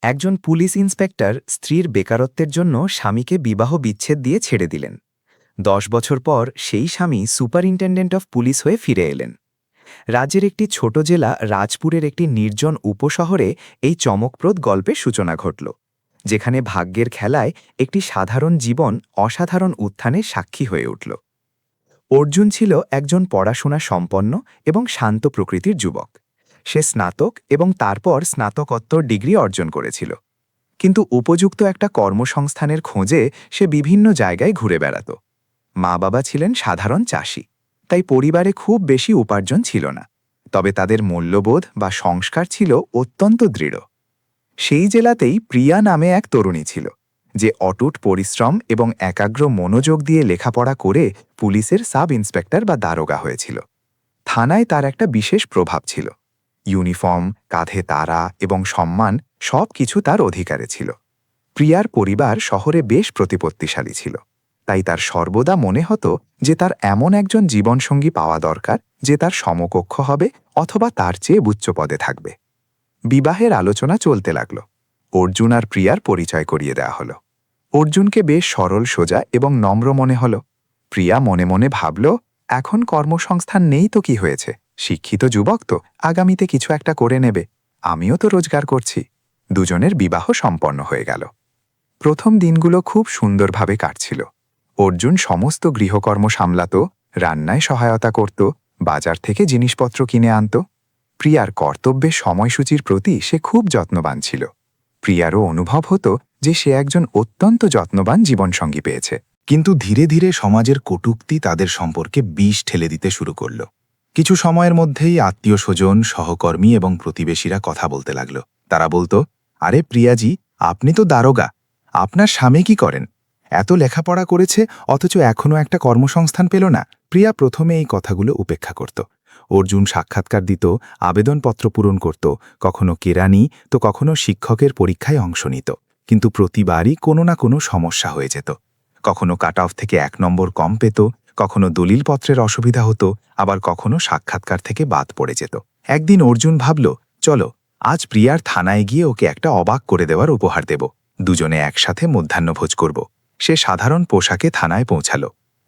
একজন police inspector স্ত্রীর বেকারত্বের জন্য স্বামীকে বিবাহ বিচ্ছেদ দিয়ে ছেড়ে দিলেন। 10 বছর পর সেই স্বামী সুপারিনটেন্ডেন্ট অফ পুলিশ হয়ে ফিরে এলেন। রাজ্যের একটি ছোট জেলা রাজপুরের একটি নির্জন উপশহরে এই চমকপ্রদ গল্পের সূচনা ঘটল, যেখানে ভাগ্যের খেলায় একটি সাধারণ জীবন অসাধারণ উত্থানে সাক্ষী হয়ে উঠল। অর্জুন ছিল একজন পড়াশোনা সম্পন্ন এবং শান্ত প্রকৃতির যুবক। সে স্নাতক এবং তারপর স্নাতকোত্তর ডিগ্রি অর্জন করেছিল, কিন্তু উপযুক্ত একটা কর্মসংস্থানের খোঁজে সে বিভিন্ন জায়গায় ঘুরে বেড়াত। মা বাবা ছিলেন সাধারণ চাষি, তাই পরিবারে খুব বেশি উপার্জন ছিল না, তবে তাদের মূল্যবোধ বা সংস্কার ছিল অত্যন্ত দৃঢ়। সেই জেলাতেই প্রিয়া নামে এক তরুণী ছিল, যে অটুট পরিশ্রম এবং একাগ্র মনোযোগ দিয়ে লেখাপড়া করে পুলিশের সাব ইন্সপেক্টর বা দারোগা হয়েছিল। থানায় তার একটা বিশেষ প্রভাব ছিল। ইউনিফর্ম, কাঁধে তারা এবং সম্মান সব কিছু তার অধিকারে ছিল। প্রিয়ার পরিবার শহরে বেশ প্রতিপত্তিশালী ছিল, তাই তার সর্বদা মনে হতো যে তার এমন একজন জীবনসঙ্গী পাওয়া দরকার যে তার সমকক্ষ হবে অথবা তার চেয়ে উচ্চ পদে থাকবে। বিবাহের আলোচনা চলতে লাগল। অর্জুন আর প্রিয়ার পরিচয় করিয়ে দেওয়া হলো। অর্জুনকে বেশ সরল সোজা এবং নম্র মনে হল। প্রিয়া মনে মনে ভাবল, এখন কর্মসংস্থান নেই তো কি হয়েছে, শিক্ষিত যুবক তো, আগামীতে কিছু একটা করে নেবে, আমিও তো রোজগার করছি। দুজনের বিবাহ সম্পন্ন হয়ে গেল। প্রথম দিনগুলো খুব সুন্দরভাবে কাটছিল। অর্জুন সমস্ত গৃহকর্ম সামলাত, রান্নায় সহায়তা করত, বাজার থেকে জিনিসপত্র কিনে আনত। প্রিয়ার কর্তব্যের সময়সূচির প্রতি সে খুব যত্নবান ছিল। প্রিয়ারও অনুভব হতো যে সে একজন অত্যন্ত যত্নবান জীবনসঙ্গী পেয়েছে। কিন্তু ধীরে ধীরে সমাজের কটূক্তি তাদের সম্পর্কে বিষ ঠেলে দিতে শুরু করল। কিছু সময়ের মধ্যেই আত্মীয় স্বজন, সহকর্মী এবং প্রতিবেশীরা কথা বলতে লাগল। তারা বলতো, আরে প্রিয়াজি, আপনি তো দারোগা, আপনার স্বামী কি করেন? এত লেখাপড়া করেছে অথচ এখনও একটা কর্মসংস্থান পেল না। প্রিয়া প্রথমে এই কথাগুলো উপেক্ষা করত। অর্জুন সাক্ষাৎকার দিত, আবেদনপত্র পূরণ করত, কখনো কেরানি তো কখনো শিক্ষকের পরীক্ষায় অংশ নিত, কিন্তু প্রতিবারই কোনো না কোনো সমস্যা হয়ে যেত। কখনো কাট অফ থেকে 1 নম্বর কম পেত, কখনো দলিলপত্রের অসুবিধা হতো, আবার কখনো সাক্ষাৎকার থেকে বাদ পড়ে যেত। একদিন অর্জুন ভাবল, চলো আজ প্রিয়ার থানায় গিয়ে ওকে একটা অবাক করে দেওয়ার উপহার দেব। দুজনে একসাথে মধ্যাহ্নভোজ করব। সে সাধারণ পোশাকে থানায় পৌঁছাল।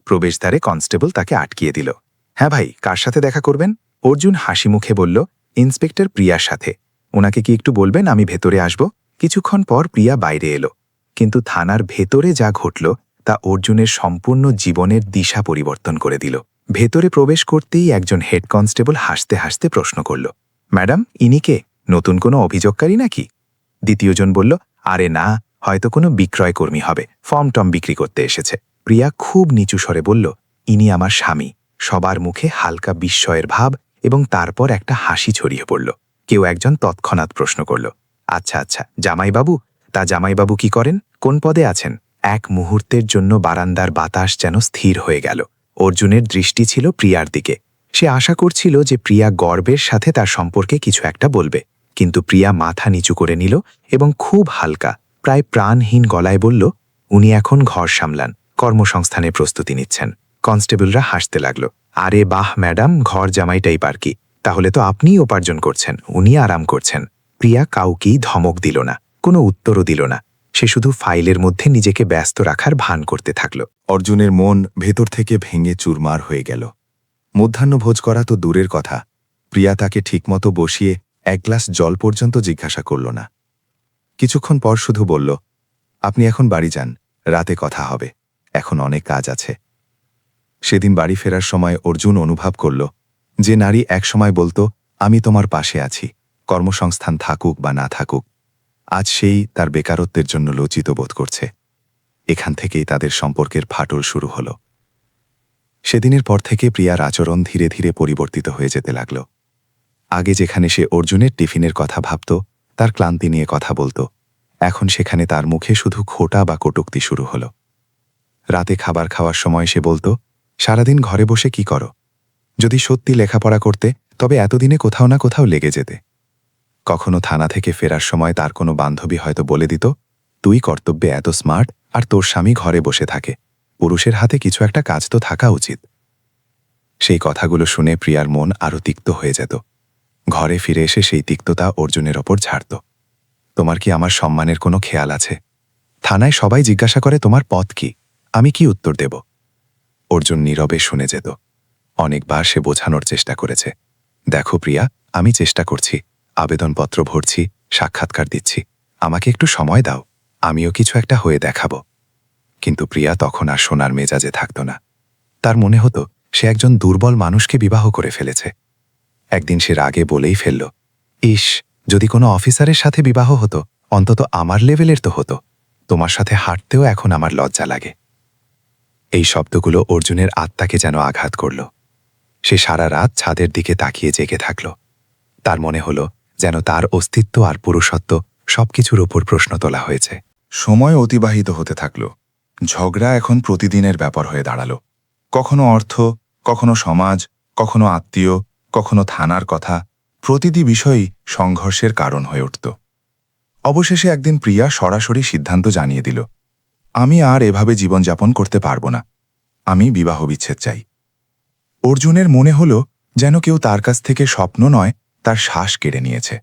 প্রবেশদ্বারে কনস্টেবল তাকে আটকিয়ে দিল। হ্যাঁ ভাই, কার সাথে দেখা করবেন? অর্জুন হাসি মুখে বলল, ইন্সপেক্টর প্রিয়ার সাথে। ওনাকে কি একটু বলবেন আমি ভেতরে আসব? কিছুক্ষণ পর প্রিয়া বাইরে এলো, কিন্তু থানার ভেতরে যা ঘটল তা অর্জুনের সম্পূর্ণ জীবনের দিশা পরিবর্তন করে দিল। ভেতরে প্রবেশ করতেই একজন হেড কনস্টেবল হাসতে হাসতে প্রশ্ন করল, ম্যাডাম, ইনি কে? নতুন কোনো অভিযোগকারী নাকি? দ্বিতীয়জন বলল, আরে না, হয়তো কোনো বিক্রয়কর্মী হবে, ফর্ম টম বিক্রি করতে এসেছে। প্রিয়া খুব নিচু স্বরে বলল, ইনি আমার স্বামী। সবার মুখে হালকা বিস্ময়ের ভাব এবং তারপর একটা হাসি ছড়িয়ে পড়ল। কেউ একজন তৎক্ষণাৎ প্রশ্ন করল, আচ্ছা আচ্ছা, জামাইবাবু? তা জামাইবাবু কি করেন? কোন পদে আছেন? এক মুহূর্তের জন্য বারান্দার বাতাস যেন স্থির হয়ে গেল। অর্জুনের দৃষ্টি ছিল প্রিয়ার দিকে। সে আশা করছিল যে প্রিয়া গর্বের সাথে তার সম্পর্কে কিছু একটা বলবে, কিন্তু প্রিয়া মাথা নিচু করে নিল এবং খুব হালকা, প্রায় প্রাণহীন গলায় বলল, উনি এখন ঘর সামলান, কর্মসংস্থানের প্রস্তুতি নিচ্ছেন। কনস্টেবলরা হাসতে লাগল। আরে বাহ ম্যাডাম, ঘর জামাইটাই পারকি, তাহলে তো আপনিই উপার্জন করছেন, উনি আরাম করছেন। প্রিয়া কাউকেই ধমক দিল না, কোনো উত্তরও দিল না। সে শুধু ফাইলের মধ্যে নিজেকে ব্যস্ত রাখার ভান করতে থাকল। অর্জুনের মন ভেতর থেকে ভেঙে চুরমার হয়ে গেল। মধ্যাহ্নভোজ করা তো দূরের কথা, প্রিয়া তাকে ঠিকমতো বসিয়ে 1 গ্লাস জল পর্যন্ত জিজ্ঞাসা করল না। কিছুক্ষণ পর শুধু বলল, আপনি এখন বাড়ি যান, রাতে কথা হবে, এখন অনেক কাজ আছে। সেদিন বাড়ি ফেরার সময় অর্জুন অনুভব করল, যে নারী একসময় বলতো, আমি তোমার পাশে আছি, কর্মসংস্থান থাকুক বা না থাকুক, আজ সেই তার বেকারত্বের জন্য লজ্জিত বোধ করছে। এখান থেকেই তাদের সম্পর্কের ফাটল শুরু হল। সেদিনের পর থেকে প্রিয়ার আচরণ ধীরে ধীরে পরিবর্তিত হয়ে যেতে লাগল। আগে যেখানে সে অর্জুনের টিফিনের কথা ভাবত, তার ক্লান্তি নিয়ে কথা বলতো, এখন সেখানে তার মুখে শুধু খোঁটা বা কটূক্তি শুরু হল। রাতে খাবার খাওয়ার সময় সে বলতো, সারাদিন ঘরে বসে কি করো? যদি সত্যি লেখাপড়া করতে তবে এতদিনে কোথাও না কোথাও লেগে যেতে। কখনো থানা থেকে ফেরার সময় তার কোনো বান্ধবী হয়তো বলে দিত, তুই কর্তব্যে এত স্মার্ট আর তোর স্বামী ঘরে বসে থাকে, পুরুষের হাতে কিছু একটা কাজ তো থাকা উচিত। সেই কথাগুলো শুনে প্রিয়ার মন আরও তিক্ত হয়ে যেত। ঘরে ফিরে এসে সেই তিক্ততা অর্জুনের ওপর ঝাড়ত। তোমার কি আমার সম্মানের কোনো খেয়াল আছে? থানায় সবাই জিজ্ঞাসা করে তোমার পথ কি, আমি কি উত্তর দেব? অর্জুন নীরবে শুনে যেত। অনেকবার সে বোঝানোর চেষ্টা করেছে, দেখো প্রিয়া, আমি চেষ্টা করছি, আবেদনপত্র ভরছি, সাক্ষাৎকার দিচ্ছি, আমাকে একটু সময় দাও, আমিও কিছু একটা হয়ে দেখাবো। কিন্তু প্রিয়া তখন আর শোনার মেজাজে থাকত না। তার মনে হতো সে একজন দুর্বল মানুষকে বিবাহ করে ফেলেছে। একদিন সে রাগে বলেই ফেলল, ইস, যদি কোনো অফিসারের সাথে বিবাহ হতো, অন্তত আমার লেভেলের তো হতো, তোমার সাথে হাঁটতেও এখন আমার লজ্জা লাগে। এই শব্দগুলো অর্জুনের আত্মাকে যেন আঘাত করল। সে সারা রাত ছাদের দিকে তাকিয়ে জেগে থাকল। তার মনে হলো যেন তার অস্তিত্ব আর পুরুষত্ব সবকিছুর উপর প্রশ্ন তোলা হয়েছে। সময় অতিবাহিত হতে থাকল। ঝগড়া এখন প্রতিদিনের ব্যাপার হয়ে দাঁড়ালো। কখনো অর্থ, কখনো সমাজ, কখনো আত্মীয়, কখনো থানার কথা, প্রতিটি বিষয়ই সংঘর্ষের কারণ হয়ে উঠত। অবশেষে একদিন প্রিয়া সরাসরি সিদ্ধান্ত জানিয়ে দিল, আমি আর এভাবে জীবনযাপন করতে পারব না, আমি বিবাহ বিচ্ছেদ চাই। অর্জুনের মনে হল যেন কেউ তার কাছ থেকে স্বপ্ন নয়, তার শ্বাস কেড়ে নিয়েছে।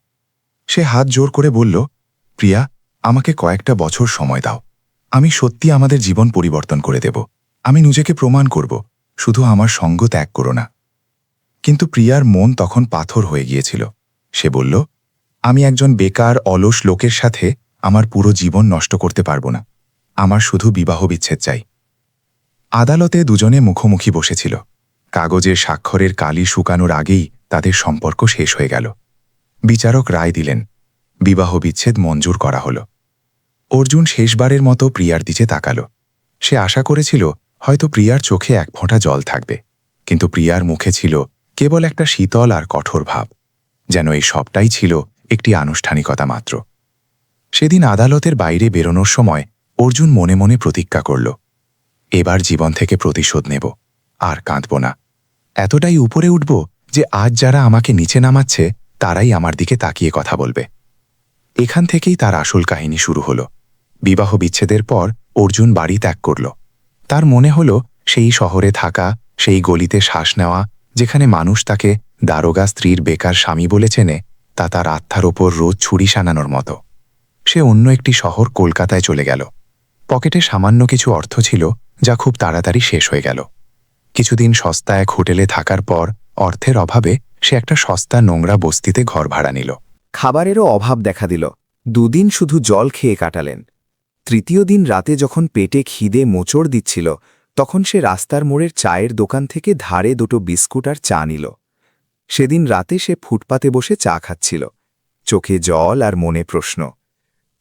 সে হাত জোর করে বলল, প্রিয়া, আমাকে কয়েকটা বছর সময় দাও, আমি সত্যি আমাদের জীবন পরিবর্তন করে দেব, আমি নিজেকে প্রমাণ করব, শুধু আমার সঙ্গ ত্যাগ করো না। কিন্তু প্রিয়ার মন তখন পাথর হয়ে গিয়েছিল। সে বলল, আমি একজন বেকার অলস লোকের সাথে আমার পুরো জীবন নষ্ট করতে পারব না, আমার শুধু বিবাহ বিচ্ছেদ চাই। আদালতে দুজনে মুখোমুখি বসেছিল। কাগজের স্বাক্ষরের কালি শুকানোর আগেই তাদের সম্পর্ক শেষ হয়ে গেল। বিচারক রায় দিলেন, বিবাহ বিচ্ছেদ মঞ্জুর করা হল। অর্জুন শেষবারের মতো প্রিয়ার দিকে তাকাল। সে আশা করেছিল হয়তো প্রিয়ার চোখে এক ফোঁটা জল থাকবে, কিন্তু প্রিয়ার মুখে ছিল কেবল একটা শীতল আর কঠোর ভাব, যেন এই সবটাই ছিল একটি আনুষ্ঠানিকতা মাত্র। সেদিন আদালতের বাইরে বেরোনোর সময় অর্জুন মনে মনে প্রতিজ্ঞা করল, এবার জীবন থেকে প্রতিশোধ নেব, আর কাঁদব না। এতটাই উপরে উঠব যে আজ যারা আমাকে নিচে নামাচ্ছে তারাই আমার দিকে তাকিয়ে কথা বলবে। এখান থেকেই তার আসল কাহিনী শুরু হল। বিবাহ বিচ্ছেদের পর অর্জুন বাড়ি ত্যাগ করল। তার মনে হল সেই শহরে থাকা, সেই গলিতে শ্বাস নেওয়া, যেখানে মানুষ তাকে দারোগা স্ত্রীর বেকার স্বামী বলে চেনে, তা তার আত্মার ওপর রোজ ছুরি শানানোর মতো। সে অন্য একটি শহর কলকাতায় চলে গেল। পকেটে সামান্য কিছু অর্থ ছিল, যা খুব তাড়াতাড়ি শেষ হয়ে গেল। কিছুদিন সস্তা এক হোটেলে থাকার পর অর্থের অভাবে সে একটা সস্তা নোংরা বস্তিতে ঘর ভাড়া নিল। খাবারেরও অভাব দেখা দিল। দুদিন শুধু জল খেয়ে কাটালেন। তৃতীয় দিন রাতে যখন পেটে খিদে মোচড় দিচ্ছিল, তখন সে রাস্তার মোড়ের চায়ের দোকান থেকে ধারে দুটো বিস্কুট আর চা নিল। সেদিন রাতে সে ফুটপাতে বসে চা খাচ্ছিল, চোখে জল আর মনে প্রশ্ন,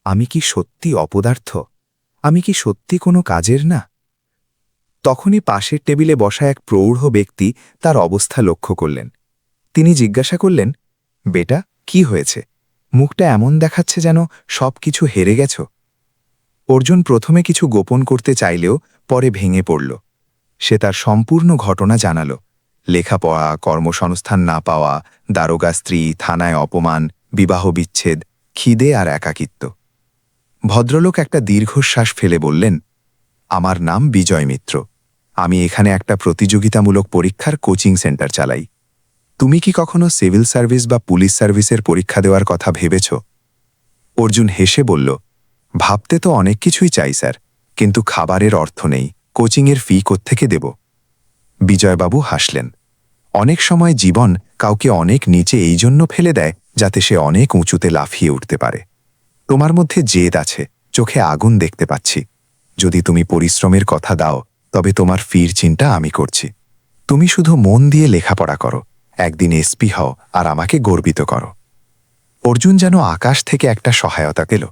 আমি কি সত্যি অপদার্থ? আমি কি সত্যি কোনো কাজের না? তখনই পাশের টেবিলে বসা এক প্রৌঢ় ব্যক্তি তার অবস্থা লক্ষ্য করলেন। তিনি জিজ্ঞাসা করলেন, বেটা, কি হয়েছে? মুখটা এমন দেখাচ্ছে যেন সব কিছু হেরে গেছ। অর্জুন প্রথমে কিছু গোপন করতে চাইলেও পরে ভেঙে পড়ল। সে তার সম্পূর্ণ ঘটনা জানাল, লেখাপড়া, কর্মসংস্থান না পাওয়া, দারোগা স্ত্রী, থানায় অপমান, বিবাহ বিচ্ছেদ, খিদে আর একাকিত্ব। ভদ্রলোক একটা দীর্ঘশ্বাস ফেলে বললেন, আমার নাম বিজয় মিত্র, আমি এখানে একটা প্রতিযোগিতামূলক পরীক্ষার কোচিং সেন্টার চালাই। তুমি কি কখনো সিভিল সার্ভিস বা পুলিশ সার্ভিসের পরীক্ষা দেওয়ার কথা ভেবেছ? অর্জুন হেসে বলল, ভাবতে তো অনেক কিছুই চাই স্যার, কিন্তু খাবারের অর্থ নেই, কোচিংয়ের ফি কোত্থেকে দেব? বিজয়বাবু হাসলেন, অনেক সময় জীবন কাউকে অনেক নিচে এই জন্য ফেলে দেয় যাতে সে অনেক উঁচুতে লাফিয়ে উঠতে পারে। তোমার মধ্যে জেদ আছে, চোখে আগুন দেখতে পাচ্ছি। যদি তুমি পরিশ্রমের কথা দাও, তবে তোমার ফির চিন্তা আমি করছি। তুমি শুধু মন দিয়ে লেখাপড়া করো, একদিন এসপি হও আর আমাকে গর্বিত করো। অর্জুন যেন আকাশ থেকে একটা সহায়তা পেল।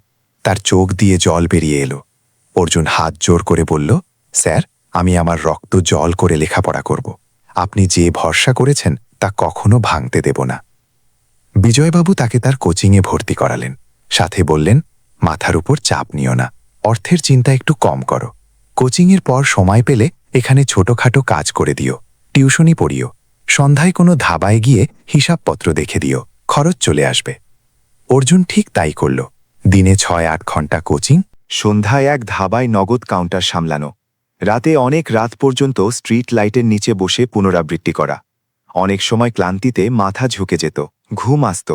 তার চোখ দিয়ে জল বেরিয়ে এলো। অর্জুন হাত জোর করে বলল, স্যার, আমি আমার রক্ত জল করে লেখাপড়া করব। আপনি যে ভরসা করেছেন তা কখনো ভাঙতে দেব না। বিজয়বাবু তাকে তার কোচিংয়ে ভর্তি করালেন। সাথে বললেন, মাথার উপর চাপ নিও না, অর্থের চিন্তা একটু কম করো। কোচিংয়ের পর সময় পেলে এখানে ছোটখাটো কাজ করে দিও, টিউশনি পড়িও, সন্ধ্যায় কোনো ধাবায় গিয়ে হিসাবপত্র দেখে দিও, খরচ চলে আসবে। অর্জুন ঠিক তাই করল। দিনে 6-8 ঘন্টা কোচিং, সন্ধ্যায় এক ধাবায় নগদ কাউন্টার সামলানো, রাতে অনেক রাত পর্যন্ত স্ট্রিট লাইটের নিচে বসে পুনরাবৃত্তি করা। অনেক সময় ক্লান্তিতে মাথা ঝুঁকে যেত, ঘুম আসত,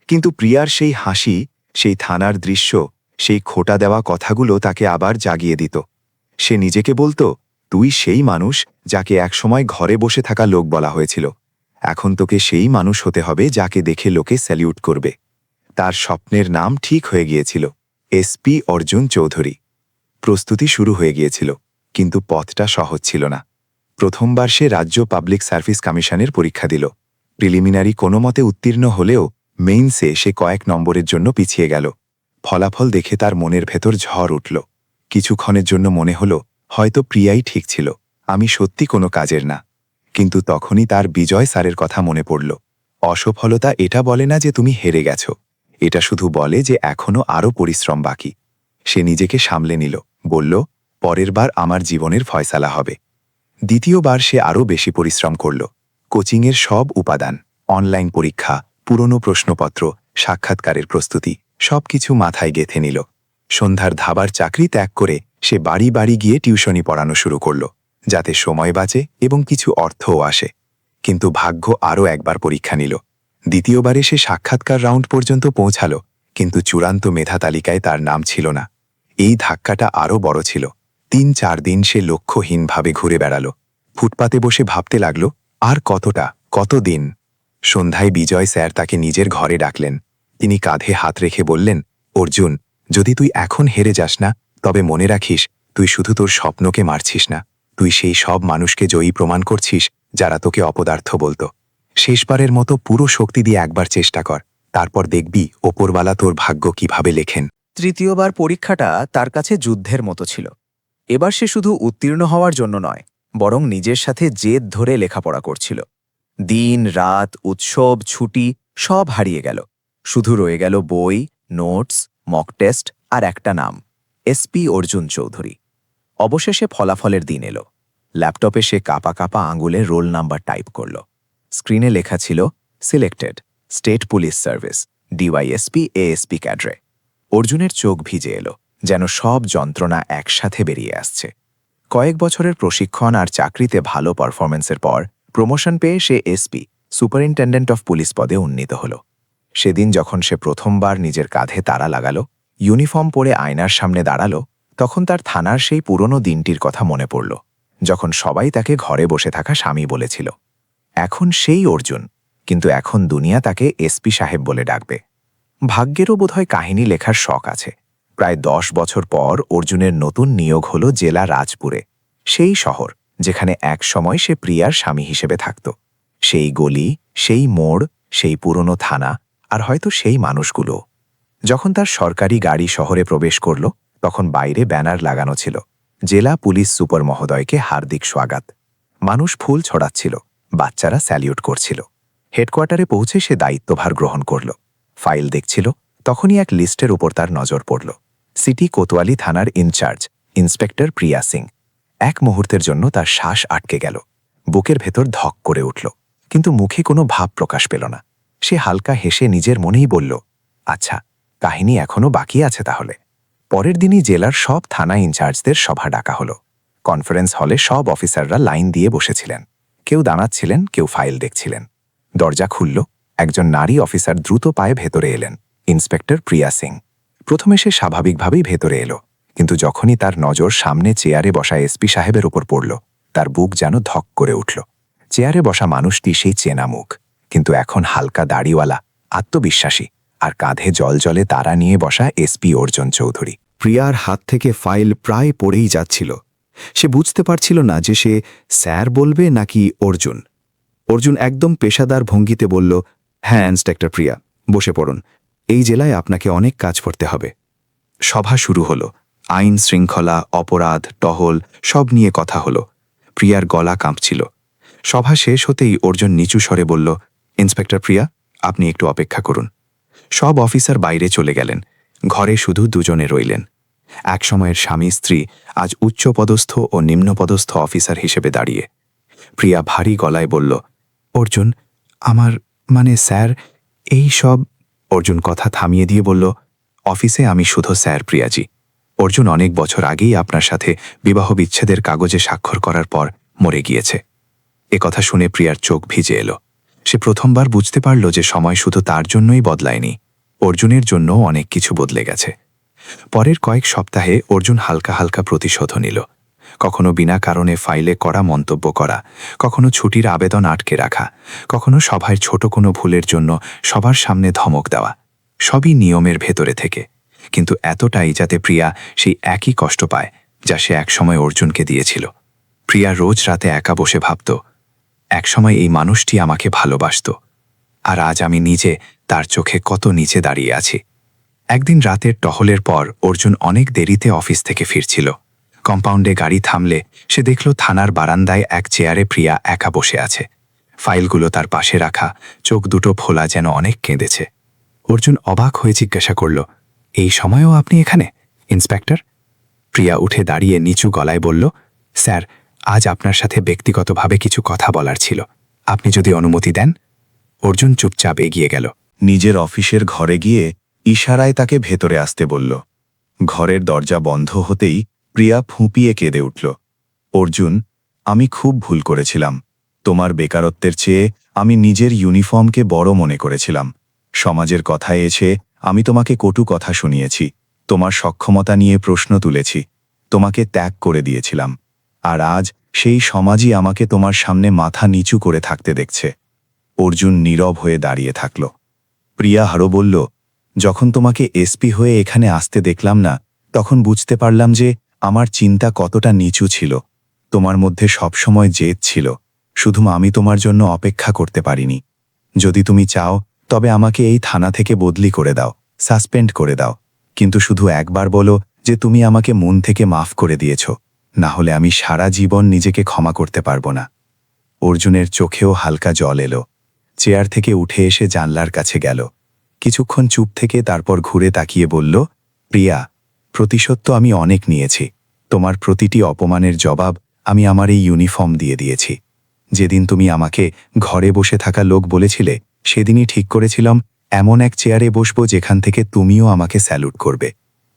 কিন্তু প্রিয়ার সেই হাসি, সেই থানার দৃশ্য, সেই খোটা দেওয়া কথাগুলো তাকে আবার জাগিয়ে দিত। সে নিজেকে বলতো, তুই সেই মানুষ যাকে একসময় ঘরে বসে থাকা লোক বলা হয়েছিল। এখন তোকে সেই মানুষ হতে হবে যাকে দেখে লোকে স্যালিউট করবে। তার স্বপ্নের নাম ঠিক হয়ে গিয়েছিল, এসপি অর্জুন চৌধুরী। প্রস্তুতি শুরু হয়ে গিয়েছিল, কিন্তু পথটা সহজ ছিল না। প্রথমবার সে রাজ্য পাবলিক সার্ভিস কমিশনের পরীক্ষা দিল। প্রিলিমিনারি কোনো মতে উত্তীর্ণ হলেও মেইনসে সে কয়েক নম্বরের জন্য পিছিয়ে গেল। ফলাফল দেখে তার মনের ভেতর ঝড় উঠল। কিছুক্ষণের জন্য মনে হলো, হয়তো প্রিয়াই ঠিক ছিল, আমি সত্যি কোনো কাজের না। কিন্তু তখনই তার বিজয় স্যারের কথা মনে পড়ল। অসফলতা এটা বলে না যে তুমি হেরে গেছ, এটা শুধু বলে যে এখনও আরও পরিশ্রম বাকি। সে নিজেকে সামলে নিল, বলল, পরের বার আমার জীবনের ফয়সালা হবে। দ্বিতীয়বার সে আরও বেশি পরিশ্রম করল। কোচিংয়ের সব উপাদান, অনলাইন পরীক্ষা, পুরনো প্রশ্নপত্র, সাক্ষাৎকারের প্রস্তুতি, সবকিছু মাথায় গেঁথে নিল। সন্ধ্যার ধাবার চাকরি ত্যাগ করে সে বাড়ি বাড়ি গিয়ে টিউশনি পড়ানো শুরু করল, যাতে সময় বাঁচে এবং কিছু অর্থও আসে। কিন্তু ভাগ্য আরও একবার পরীক্ষা নিল। দ্বিতীয়বারে সে সাক্ষাৎকার রাউন্ড পর্যন্ত পৌঁছাল, কিন্তু চূড়ান্ত মেধা তালিকায় তার নাম ছিল না। এই ধাক্কাটা আরও বড় ছিল। ৩-৪ দিন সে লক্ষ্যহীনভাবে ঘুরে বেড়াল। ফুটপাতে বসে ভাবতে লাগল, আর কতটা, কতদিন। সন্ধ্যায় বিজয় স্যার তাকে নিজের ঘরে ডাকলেন। তিনি কাঁধে হাত রেখে বললেন, অর্জুন, যদি তুই এখন হেরে যাস না, তবে মনে রাখিস, তুই শুধু তোর স্বপ্নকে মারছিস না, তুই সেই সব মানুষকে জয়ী প্রমাণ করছিস যারা তোকে অপদার্থ বলত। শেষবারের মতো পুরো শক্তি দিয়ে একবার চেষ্টা কর, তারপর দেখবি ওপরওয়ালা তোর ভাগ্য কিভাবে লেখেন। তৃতীয়বার পরীক্ষাটা তার কাছে যুদ্ধের মতো ছিল। এবার সে শুধু উত্তীর্ণ হওয়ার জন্য নয়, বরং নিজের সাথে জেদ ধরে লেখাপড়া করছিল। দিন রাত, উৎসব, ছুটি সব হারিয়ে গেল। শুধু রয়ে গেল বই, নোটস, মক টেস্ট আর একটা নাম, এসপি অর্জুন চৌধুরী। অবশেষে ফলাফলের দিন এলো। ল্যাপটপে সে কাঁপা কাঁপা আঙুলে রোল নাম্বার টাইপ করল। স্ক্রিনে লেখা ছিল, selected, state police service, DYSP ASP cadre. অর্জুনের চোখ ভিজে এলো, যেন সব যন্ত্রণা একসাথে বেরিয়ে আসছে। কয়েক বছরের প্রশিক্ষণ আর চাকরিতে ভালো পারফরমেন্সের পর প্রমোশন পেয়ে সে এসপি, সুপারিনটেন্ডেন্ট অফ পুলিশ পদে উন্নীত হল। সেদিন যখন সে প্রথমবার নিজের কাঁধে তাড়া লাগালো, ইউনিফর্ম পরে আয়নার সামনে দাঁড়ালো, তখন তার থানার সেই পুরনো দিনটির কথা মনে পড়ল, যখন সবাই তাকে ঘরে বসে থাকা স্বামী বলেছিল। এখন সেই অর্জুন, কিন্তু এখন দুনিয়া তাকে এসপি সাহেব বলে ডাকবে। ভাগ্যেরও বোধহয় কাহিনী লেখার শখ আছে। প্রায় 10 বছর পর অর্জুনের নতুন নিয়োগ হল জেলা রাজপুরে, সেই শহর যেখানে এক সময় সে প্রিয়ার স্বামী হিসেবে থাকত। সেই গলি, সেই মোড়, সেই পুরনো থানা, আর হয়তো সেই মানুষগুলো। যখন তার সরকারি গাড়ি শহরে প্রবেশ করল, তখন বাইরে ব্যানার লাগানো ছিল, জেলা পুলিশ সুপার মহোদয়কে হার্দিক স্বাগত। মানুষ ফুল ছড়াচ্ছিল, বাচ্চারা স্যালিউট করছিল। হেডকোয়ার্টারে পৌঁছে সে দায়িত্বভার গ্রহণ করল। ফাইল দেখছিল, তখনই এক লিস্টের উপর তার নজর পড়ল। সিটি কোতোয়ালি থানার ইনচার্জ, ইন্সপেক্টর প্রিয়া সিং। এক মুহূর্তের জন্য তার শ্বাস আটকে গেল, বুকের ভেতর ধক করে উঠল, কিন্তু মুখে কোনো ভাব প্রকাশ পেল না। সে হালকা হেসে নিজের মনেই বলল, আচ্ছা, কাহিনী এখনও বাকি আছে তাহলে। পরের দিনই জেলার সব থানা ইনচার্জদের সভা ডাকা হলো। কনফারেন্স হলে সব অফিসাররা লাইন দিয়ে বসেছিলেন। কেউ দাঁড়াচ্ছিলেন, কেউ ফাইল দেখছিলেন। দরজা খুলল, একজন নারী অফিসার দ্রুত পায়ে ভেতরে এলেন, ইন্সপেক্টর প্রিয়া সিং। প্রথমে সে স্বাভাবিকভাবেই ভেতরে এলো, কিন্তু যখনই তার নজর সামনে চেয়ারে বসা এসপি সাহেবের উপর পড়ল, তার বুক যেন ধক করে উঠল। চেয়ারে বসা মানুষটি সেই চেনা মুখ, কিন্তু এখন হালকা দাড়িওয়ালা, আত্মবিশ্বাসী, আর কাঁধে জলজলে তারা নিয়ে বসা এসপি অর্জুন চৌধুরী। প্রিয়ার হাত থেকে ফাইল প্রায় পড়েই যাচ্ছিল। সে বুঝতে পারছিল না যে সে স্যার বলবে নাকি অর্জুন। অর্জুন একদম পেশাদার ভঙ্গিতে বলল, হ্যাঁ ইন্সপেক্টর প্রিয়া, বসে পড়ুন, এই জেলায় আপনাকে অনেক কাজ করতে হবে। সভা শুরু হলো। আইন শৃঙ্খলা, অপরাধ, টহল সব নিয়ে কথা হলো। প্রিয়ার গলা কাঁপছিল। সভা শেষ হতেই অর্জুন নিচু স্বরে বলল, ইন্সপেক্টর প্রিয়া, আপনি একটু অপেক্ষা করুন। সব অফিসার বাইরে চলে গেলেন, ঘরে শুধু দুজনে রইলেন। একসময়ের স্বামী স্ত্রী আজ উচ্চপদস্থ ও নিম্নপদস্থ অফিসার হিসেবে দাঁড়িয়ে। প্রিয়া ভারী গলায় বলল, অর্জুন, মানে স্যার, এই সব। অর্জুন কথা থামিয়ে দিয়ে বলল, অফিসে আমি শুধু স্যার প্রিয়াজি। অর্জুন অনেক বছর আগেই আপনার সাথে বিবাহ বিচ্ছেদের কাগজে স্বাক্ষর করার পর মরে গিয়েছে। কথা শুনে প্রিয়ার চোখ ভিজে এলো। সে প্রথমবার বুঝতে পারল যে সময় শুধু তার জন্যই বদলায়নি, অর্জুনের জন্য অনেক কিছু বদলে গেছে। পরের কয়েক সপ্তাহে অর্জুন হালকা হালকা প্রতিশোধ নিল। কখনো বিনা কারণে ফাইলে করা মন্তব্য করা, কখনো ছুটির আবেদন আটকে রাখা, কখনো সভায় ছোট কোনো ভুলের জন্য সবার সামনে ধমক দেওয়া। সবই নিয়মের ভেতরে থেকে, কিন্তু এতটাই যাতে প্রিয়া সেই একই কষ্ট পায় যা সে একসময় অর্জুনকে দিয়েছিল। প্রিয়া রোজ রাতে একা বসে ভাবত, একসময় এই মানুষটি আমাকে ভালোবাসত, আর আজ আমি নিজে তার চোখে কত নিচে দাঁড়িয়ে আছি। একদিন রাতের টহলের পর অর্জুন অনেক দেরিতে অফিস থেকে ফিরছিল। কম্পাউন্ডে গাড়ি থামলে সে দেখল থানার বারান্দায় এক চেয়ারে প্রিয়া একা বসে আছে। ফাইলগুলো তার পাশে রাখা, চোখ দুটো ফোলা, যেন অনেক কেঁদেছে। অর্জুন অবাক হয়ে জিজ্ঞাসা করল, এই সময়েও আপনি এখানে, ইন্সপেক্টর? প্রিয়া উঠে দাঁড়িয়ে নিচু গলায় বলল, স্যার, আজ আপনার সাথে ব্যক্তিগতভাবে কিছু কথা বলার ছিল, আপনি যদি অনুমতি দেন। অর্জুন চুপচাপ এগিয়ে গেল। নিজের অফিসের ঘরে গিয়ে ইশারায় তাকে ভেতরে আসতে বলল। ঘরের দরজা বন্ধ হতেই প্রিয়া ফুঁপিয়ে কেঁদে উঠল। অর্জুন, আমি খুব ভুল করেছিলাম। তোমার বেকারত্বের চেয়ে আমি নিজের ইউনিফর্মকে বড় মনে করেছিলাম। সমাজের কথায় এসে আমি তোমাকে কটু কথা শুনিয়েছি, তোমার সক্ষমতা নিয়ে প্রশ্ন তুলেছি, তোমাকে ত্যাগ করে দিয়েছিলাম। আর আজ সেই সমাজই আমাকে তোমার সামনে মাথা নিচু করে থাকতে দেখছে। অর্জুন নীরব হয়ে দাঁড়িয়ে থাকল। প্রিয়া আরও বলল, যখন তোমাকে এসপি হয়ে এখানে আসতে দেখলাম না, তখন বুঝতে পারলাম যে আমার চিন্তা কতটা নিচু ছিল। তোমার মধ্যে সবসময় জেদ ছিল, শুধু আমি তোমার জন্য অপেক্ষা করতে পারিনি। যদি তুমি চাও তবে আমাকে এই থানা থেকে বদলি করে দাও, সাসপেন্ড করে দাও, কিন্তু শুধু একবার বলো যে তুমি আমাকে মন থেকে মাফ করে দিয়েছ, না হলে আমি সারা জীবন নিজেকে ক্ষমা করতে পারবো না। অর্জুনের চোখেও হালকা জল এলো। চেয়ার থেকে উঠে এসে জানলার কাছে গেল। কিছুক্ষণ চুপ থেকে তারপর ঘুরে তাকিয়ে বলল, প্রিয়া, প্রতিশোধ তো আমি অনেক নিয়েছি। তোমার প্রতিটি অপমানের জবাব আমি আমার এই ইউনিফর্ম দিয়ে দিয়েছি। যেদিন তুমি আমাকে ঘরে বসে থাকা লোক বলেছিলে, সেদিনই ঠিক করেছিলাম এমন এক চেয়ারে বসবো যেখান থেকে তুমিও আমাকে স্যালুট করবে।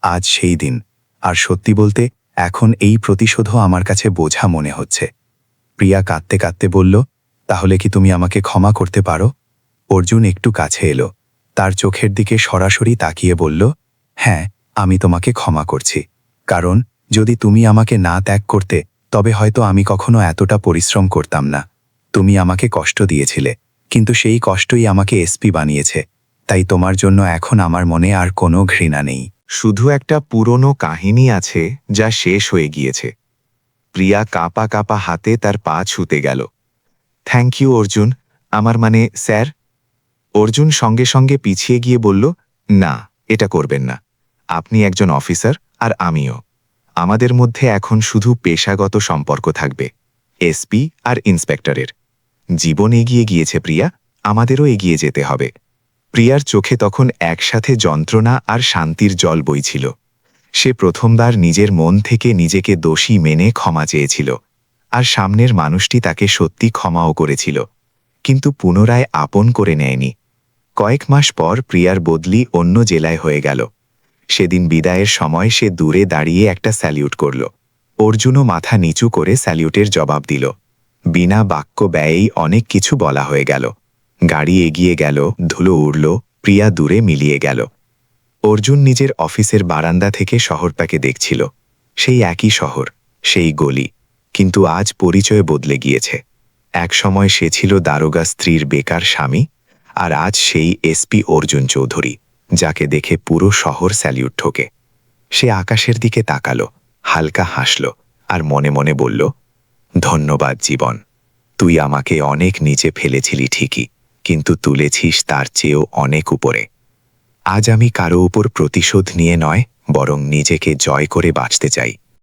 আজ সেই দিন। আর সত্যি বলতে এখন এই প্রতিশোধও আমার কাছে বোঝা মনে হচ্ছে। প্রিয়া কাঁদতে কাঁদতে বলল, তাহলে কি তুমি আমাকে ক্ষমা করতে পারো? অর্জুন একটু কাছে এলো, তার চোখের দিকে সরাসরি তাকিয়ে বলল, হ্যাঁ, আমি তোমাকে ক্ষমা করছি। কারণ যদি তুমি আমাকে না ত্যাগ করতে, তবে হয়তো আমি কখনো এতটা পরিশ্রম করতাম না। তুমি আমাকে কষ্ট দিয়েছিলে, কিন্তু সেই কষ্টই আমাকে এসপি বানিয়েছে। তাই তোমার জন্য এখন আমার মনে আর কোনো ঘৃণা নেই। শুধু একটা পুরনো কাহিনী আছে যা শেষ হয়ে গিয়েছে। প্রিয়া কাঁপা কাঁপা হাতে তার পা ছুতে গেল। থ্যাংক ইউ অর্জুন, আমার মানে স্যার। অর্জুন সঙ্গে সঙ্গে পিছিয়ে গিয়ে বলল, না, এটা করবেন না। আপনি একজন অফিসার আর আমিও। আমাদের মধ্যে এখন শুধু পেশাগত সম্পর্ক থাকবে, এসপি আর ইন্সপেক্টরের। জীবন এগিয়ে গিয়েছে প্রিয়া, আমাদেরও এগিয়ে যেতে হবে। প্রিয়ার চোখে তখন একসাথে যন্ত্রণা আর শান্তির জল বইছিল। সে প্রথমবার নিজের মন থেকে নিজেকে দোষী মেনে ক্ষমা চেয়েছিল, আর সামনের মানুষটি তাকে সত্যি ক্ষমাও করেছিল, কিন্তু পুনরায় আপন করে নেয়নি। কয়েক মাস পর প্রিয়ার বদলি অন্য জেলায় হয়ে গেল। সেদিন বিদায়ের সময় সে দূরে দাঁড়িয়ে একটা স্যালিউট করল। অর্জুনও মাথা নিচু করে স্যালিউটের জবাব দিল। বিনা বাক্য ব্যয়েই অনেক কিছু বলা হয়ে গেল। গাড়ি এগিয়ে গেল, ধুলো উড়ল, প্রিয়া দূরে মিলিয়ে গেল। অর্জুন নিজের অফিসের বারান্দা থেকে শহরটাকে দেখছিল। সেই একই শহর, সেই গলি, কিন্তু আজ পরিচয় বদলে গিয়েছে। এক সময় সে ছিল দারোগা স্ত্রীর বেকার স্বামী, আর আজ সেই এসপি অর্জুন চৌধুরী, যাকে দেখে পুরো শহর স্যালিউট ঠোকে। সে আকাশের দিকে তাকালো, হালকা হাসল, আর মনে মনে বলল, ধন্যবাদ জীবন, তুই আমাকে অনেক নিচে ফেলেছিলি ঠিকই, কিন্তু তুলেছিস তার চেয়েও অনেক উপরে। আজ আমি কারো উপর প্রতিশোধ নিয়ে নয়, বরং নিজেকে জয় করে বাঁচতে চাই।